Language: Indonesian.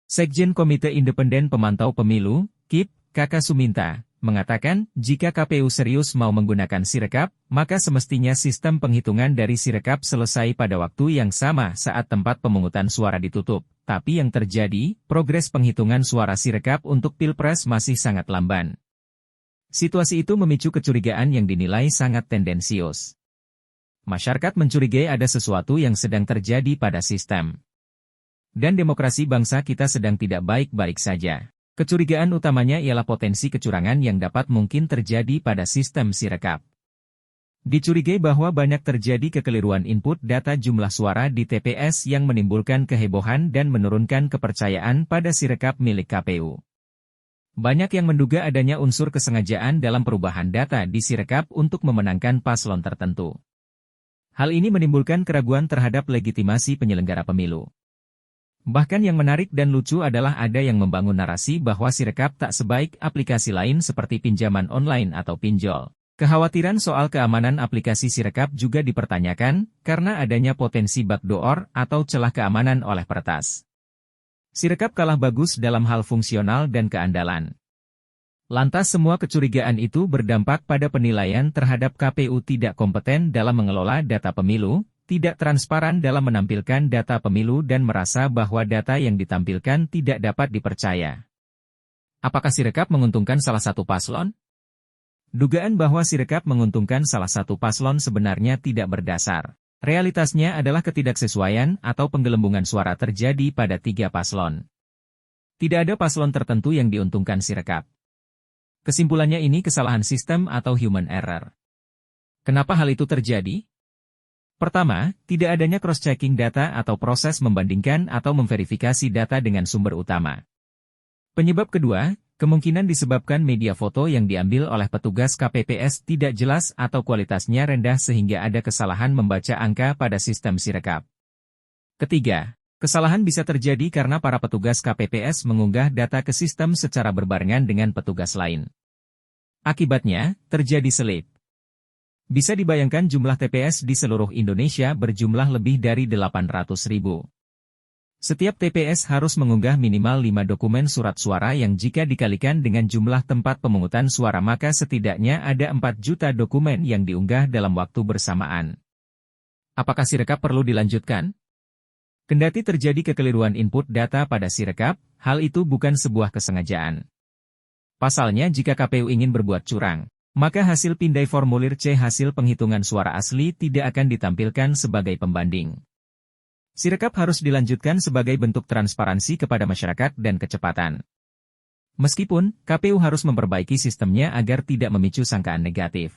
Sekjen Komite Independen Pemantau Pemilu, KIP, Kaka Suminta, mengatakan, jika KPU serius mau menggunakan Sirekap, maka semestinya sistem penghitungan dari Sirekap selesai pada waktu yang sama saat tempat pemungutan suara ditutup. Tapi yang terjadi, progres penghitungan suara Sirekap untuk Pilpres masih sangat lamban. Situasi itu memicu kecurigaan yang dinilai sangat tendensius. Masyarakat mencurigai ada sesuatu yang sedang terjadi pada sistem. Dan demokrasi bangsa kita sedang tidak baik-baik saja. Kecurigaan utamanya ialah potensi kecurangan yang dapat mungkin terjadi pada sistem Sirekap. Dicurigai bahwa banyak terjadi kekeliruan input data jumlah suara di TPS yang menimbulkan kehebohan dan menurunkan kepercayaan pada Sirekap milik KPU. Banyak yang menduga adanya unsur kesengajaan dalam perubahan data di Sirekap untuk memenangkan paslon tertentu. Hal ini menimbulkan keraguan terhadap legitimasi penyelenggara pemilu. Bahkan yang menarik dan lucu adalah ada yang membangun narasi bahwa Sirekap tak sebaik aplikasi lain seperti pinjaman online atau pinjol. Kekhawatiran soal keamanan aplikasi Sirekap juga dipertanyakan, karena adanya potensi backdoor atau celah keamanan oleh peretas. Sirekap kalah bagus dalam hal fungsional dan keandalan. Lantas semua kecurigaan itu berdampak pada penilaian terhadap KPU tidak kompeten dalam mengelola data pemilu, tidak transparan dalam menampilkan data pemilu dan merasa bahwa data yang ditampilkan tidak dapat dipercaya. Apakah Sirekap menguntungkan salah satu paslon? Dugaan bahwa Sirekap menguntungkan salah satu paslon sebenarnya tidak berdasar. Realitasnya adalah ketidaksesuaian atau penggelembungan suara terjadi pada 3 paslon. Tidak ada paslon tertentu yang diuntungkan Sirekap. Kesimpulannya ini kesalahan sistem atau human error. Kenapa hal itu terjadi? Pertama, tidak adanya cross-checking data atau proses membandingkan atau memverifikasi data dengan sumber utama. Penyebab kedua, kemungkinan disebabkan media foto yang diambil oleh petugas KPPS tidak jelas atau kualitasnya rendah sehingga ada kesalahan membaca angka pada sistem Sirekap. Ketiga, kesalahan bisa terjadi karena para petugas KPPS mengunggah data ke sistem secara berbarengan dengan petugas lain. Akibatnya, terjadi selip. Bisa dibayangkan jumlah TPS di seluruh Indonesia berjumlah lebih dari 800.000. Setiap TPS harus mengunggah minimal 5 dokumen surat suara yang jika dikalikan dengan jumlah tempat pemungutan suara maka setidaknya ada 4 juta dokumen yang diunggah dalam waktu bersamaan. Apakah Sirekap perlu dilanjutkan? Kendati terjadi kekeliruan input data pada Sirekap, hal itu bukan sebuah kesengajaan. Pasalnya jika KPU ingin berbuat curang, maka hasil pindai formulir C hasil penghitungan suara asli tidak akan ditampilkan sebagai pembanding. Sirekap harus dilanjutkan sebagai bentuk transparansi kepada masyarakat dan kecepatan. Meskipun, KPU harus memperbaiki sistemnya agar tidak memicu sangkaan negatif.